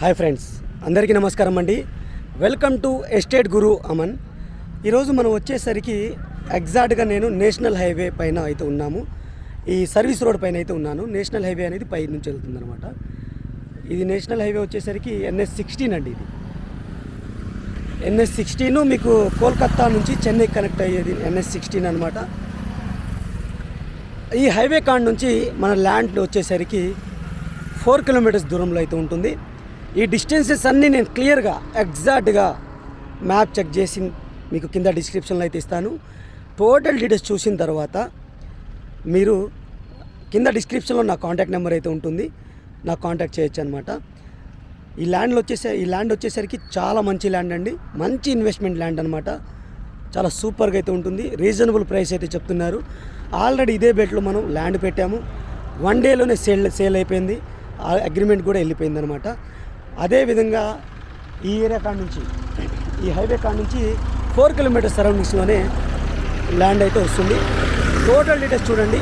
Hi friends, అందరికీ నమస్కారం అండి. వెల్కమ్ టు ఎస్టేట్ గురు అమన్. ఈరోజు మనం వచ్చేసరికి ఎగ్జాక్ట్గా నేను నేషనల్ హైవే పైన అయితే ఉన్నాము. ఈ సర్వీస్ రోడ్ పైన అయితే ఉన్నాను. నేషనల్ హైవే అనేది పై నుంచి వెళ్తుందన్నమాట. ఇది నేషనల్ హైవే వచ్చేసరికి NS16 అండి. ఇది NS16 మీకు కోల్కత్తా నుంచి చెన్నై కనెక్ట్ అయ్యేది NS16 అనమాట. ఈ హైవే కాడ నుంచి మన ల్యాండ్ వచ్చేసరికి 4 కిలోమీటర్స్ దూరంలో అయితే ఉంటుంది. ఈ డిస్టెన్సెస్ అన్నీ నేను క్లియర్గా ఎగ్జాక్ట్గా మ్యాప్ చెక్ చేసి మీకు కింద డిస్క్రిప్షన్లో అయితే ఇస్తాను. టోటల్ డీటెయిల్స్ చూసిన తర్వాత మీరు కింద డిస్క్రిప్షన్లో నా కాంటాక్ట్ నెంబర్ అయితే ఉంటుంది, నాకు కాంటాక్ట్ చేయొచ్చు అనమాట. ఈ ల్యాండ్ వచ్చేసరికి చాలా మంచి ల్యాండ్ అండి. మంచి ఇన్వెస్ట్మెంట్ ల్యాండ్ అనమాట. చాలా సూపర్గా అయితే ఉంటుంది. రీజనబుల్ ప్రైస్ అయితే చెప్తున్నారు. ఆల్రెడీ ఇదే బెట్లో మనం ల్యాండ్ పెట్టాము. 1 డేలోనే సేల్ అయిపోయింది. అగ్రిమెంట్ కూడా వెళ్ళిపోయింది అనమాట. అదేవిధంగా ఈ ఏరియా కాడ నుంచి, ఈ హైవే కాడ నుంచి 4 కిలోమీటర్స్ సరౌండింగ్స్లోనే ల్యాండ్ అయితే వస్తుంది. టోటల్ డీటెయిల్స్ చూడండి.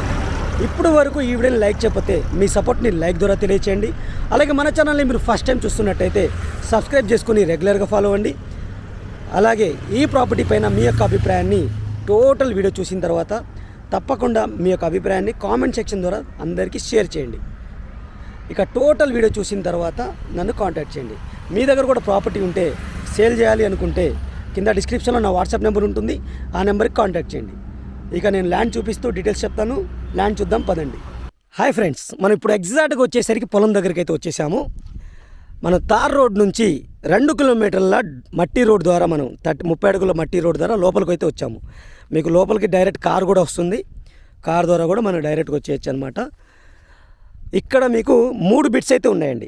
ఇప్పుడు వరకు ఈ వీడియోని లైక్ చేయకపోతే మీ సపోర్ట్ని లైక్ ద్వారా తెలియచేయండి. అలాగే మన ఛానల్ని మీరు ఫస్ట్ టైం చూస్తున్నట్టయితే సబ్స్క్రైబ్ చేసుకుని రెగ్యులర్గా ఫాలో అవ్వండి. అలాగే ఈ ప్రాపర్టీ పైన మీ యొక్క అభిప్రాయాన్ని టోటల్ వీడియో చూసిన తర్వాత తప్పకుండా మీ యొక్క అభిప్రాయాన్ని కామెంట్ సెక్షన్ ద్వారా అందరికీ షేర్ చేయండి. ఇక టోటల్ వీడియో చూసిన తర్వాత నన్ను కాంటాక్ట్ చేయండి. మీ దగ్గర కూడా ప్రాపర్టీ ఉంటే సేల్ చేయాలి అనుకుంటే కింద డిస్క్రిప్షన్లో నా వాట్సాప్ నెంబర్ ఉంటుంది, ఆ నెంబర్కి కాంటాక్ట్ చేయండి. ఇక నేను ల్యాండ్ చూపిస్తూ డీటెయిల్స్ చెప్తాను. ల్యాండ్ చూద్దాం పదండి. హాయ్ ఫ్రెండ్స్, మనం ఇప్పుడు ఎగ్జాక్ట్గా వచ్చేసరికి పొలం దగ్గరికి అయితే వచ్చేసాము. మనం తార్ రోడ్ నుంచి 2 కిలోమీటర్ల మట్టి రోడ్ ద్వారా మనం 30 అడుగుల మట్టి రోడ్ ద్వారా లోపలికి అయితే వచ్చాము. మీకు లోపలికి డైరెక్ట్ కార్ కూడా వస్తుంది. కార్ ద్వారా కూడా మనం డైరెక్ట్గా వచ్చేయచ్చు అనమాట. ఇక్కడ మీకు 3 బిట్స్ అయితే ఉన్నాయండి.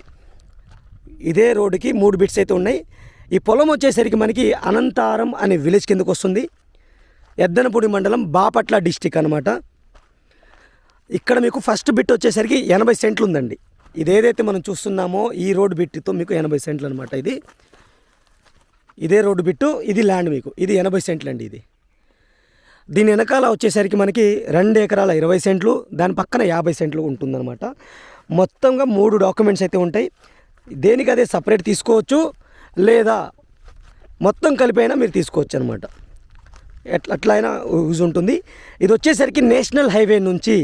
ఇదే రోడ్డుకి 3 బిట్స్ అయితే ఉన్నాయి. ఈ పొలం వచ్చేసరికి మనకి అనంతారం అనే విలేజ్ కిందకు వస్తుంది. ఎద్దనపూడి మండలం, బాపట్ల డిస్టిక్ అనమాట. ఇక్కడ మీకు ఫస్ట్ బిట్ వచ్చేసరికి 80 సెంట్లు ఉందండి. ఇదేదైతే మనం చూస్తున్నామో ఈ రోడ్డు బిట్తో మీకు 80 సెంట్లు అనమాట. ఇదే రోడ్డు బిట్టు, ఇది ల్యాండ్ మీకు. ఇది 80 సెంట్లు అండి. దీని వెనకాల వచ్చేసరికి మనకి 2 ఎకరాల 20 సెంట్లు, దాని పక్కన 50 సెంట్లు ఉంటుందన్నమాట. మొత్తంగా 3 డాక్యుమెంట్స్ అయితే ఉంటాయి. దేనికి అదే సపరేట్ తీసుకోవచ్చు, లేదా మొత్తం కలిపైనా మీరు తీసుకోవచ్చు అనమాట. అట్లా అయినా యూజ్ ఉంటుంది. ఇది వచ్చేసరికి నేషనల్ హైవే నుంచి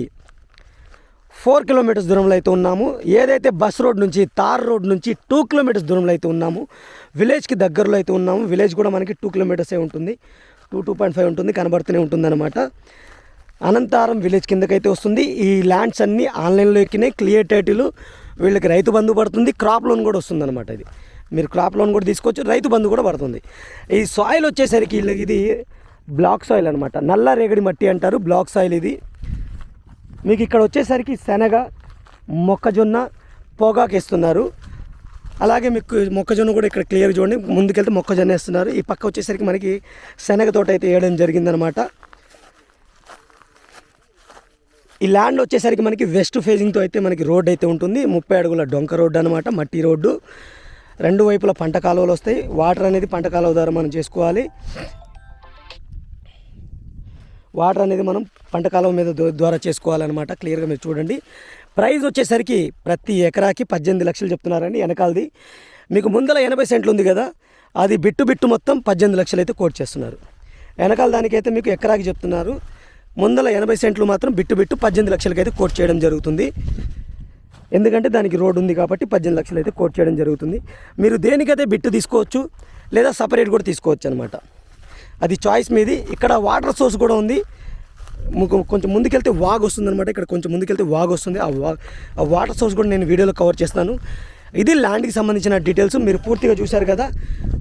4 కిలోమీటర్స్ దూరంలో అయితే ఉన్నాము. ఏదైతే బస్ రోడ్ నుంచి, తార్ రోడ్ నుంచి 2 కిలోమీటర్స్ దూరంలో అయితే ఉన్నాము. విలేజ్కి దగ్గరలో అయితే ఉన్నాము. విలేజ్ కూడా మనకి 2 కిలోమీటర్సే ఉంటుంది. 2.5 ఉంటుంది, కనబడుతూనే ఉంటుందన్నమాట. అనంతారం విలేజ్ కిందకైతే వస్తుంది. ఈ ల్యాండ్స్ అన్నీ ఆన్లైన్లో ఎక్కినాయి. క్లియర్ టైటిల్, వీళ్ళకి రైతు బంధు పడుతుంది, క్రాప్ లోన్ కూడా వస్తుంది అనమాట. ఇది మీరు క్రాప్ లోన్ కూడా తీసుకోవచ్చు, రైతు బంధు కూడా పడుతుంది. ఈ సాయిల్ వచ్చేసరికి ఇది బ్లాక్ సాయిల్ అనమాట. నల్ల రేగడి మట్టి అంటారు, బ్లాక్ సాయిల్ ఇది. మీకు ఇక్కడ వచ్చేసరికి శనగ, మొక్కజొన్న, పొగాకు వేస్తున్నారు. అలాగే మీకు మొక్కజొన్న కూడా ఇక్కడ క్లియర్ చూడండి. ముందుకెళ్తే మొక్కజొన్న వేస్తున్నారు. ఈ పక్క వచ్చేసరికి మనకి శనగ తోట అయితే వేయడం జరిగిందనమాట. ఈ ల్యాండ్ వచ్చేసరికి మనకి వెస్ట్ ఫేజింగ్తో అయితే మనకి రోడ్ అయితే ఉంటుంది. 30 అడుగుల డొంక రోడ్డు అనమాట, మట్టి రోడ్డు. 2 వైపుల పంట కాలువలు వస్తాయి. వాటర్ అనేది పంట కాలువ ద్వారా మనం చేసుకోవాలి. వాటర్ అనేది మనం పంట కాలువ మీద ద్వారా చేసుకోవాలన్నమాట. క్లియర్గా మీరు చూడండి. ప్రైస్ వచ్చేసరికి ప్రతి ఎకరాకి 18 లక్షలు చెప్తున్నారండి. వెనకాలది మీకు ముందల 80 సెంట్లు ఉంది కదా, అది బిట్టు మొత్తం 18 లక్షలు అయితే కోట్ చేస్తున్నారు. వెనకాల దానికైతే మీకు ఎకరాకి చెప్తున్నారు. ముందల 80 సెంట్లు మాత్రం బిట్టు 18 లక్షలకి అయితే కోట్ చేయడం జరుగుతుంది. ఎందుకంటే దానికి రోడ్ ఉంది కాబట్టి 18 లక్షలు అయితే కోట్ చేయడం జరుగుతుంది. మీరు దేనికైతే బిట్టు తీసుకోవచ్చు, లేదా సపరేట్ కూడా తీసుకోవచ్చు అనమాట. అది చాయిస్ మీది. ఇక్కడ వాటర్ సోర్స్ కూడా ఉంది. కొంచెం ముందుకెళ్తే వాగ్ వస్తుంది అనమాట. ఇక్కడ కొంచెం ముందుకెళ్తే వాగ్ వస్తుంది. ఆ వాటర్ సోర్స్ కూడా నేను వీడియోలో కవర్ చేస్తాను. ఇది ల్యాండ్కి సంబంధించిన డీటెయిల్స్ మీరు పూర్తిగా చూశారు కదా.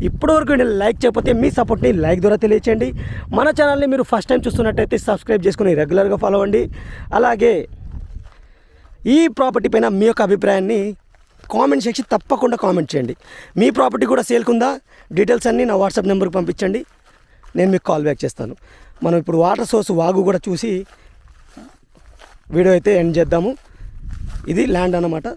ఇప్పటివరకు నేను లైక్ చేయకపోతే మీ సపోర్ట్ని లైక్ ద్వారా తెలియచేయండి. మన ఛానల్ని మీరు ఫస్ట్ టైం చూస్తున్నట్టయితే సబ్స్క్రైబ్ చేసుకుని రెగ్యులర్గా ఫాలో అవ్వండి. అలాగే ఈ ప్రాపర్టీ పైన మీ యొక్క అభిప్రాయాన్ని కామెంట్ సెక్షన్ తప్పకుండా కామెంట్ చేయండి. మీ ప్రాపర్టీ కూడా సేల్కుందా, డీటెయిల్స్ అన్నీ నా వాట్సాప్ నెంబర్కి పంపించండి, నేను మీకు కాల్ బ్యాక్ చేస్తాను. మనం ఇప్పుడు వాటర్ సోర్స్ వాగు కూడా చూసి వీడియో అయితే ఎండ్ చేద్దాము. ఇది ల్యాండ్ అన్నమాట.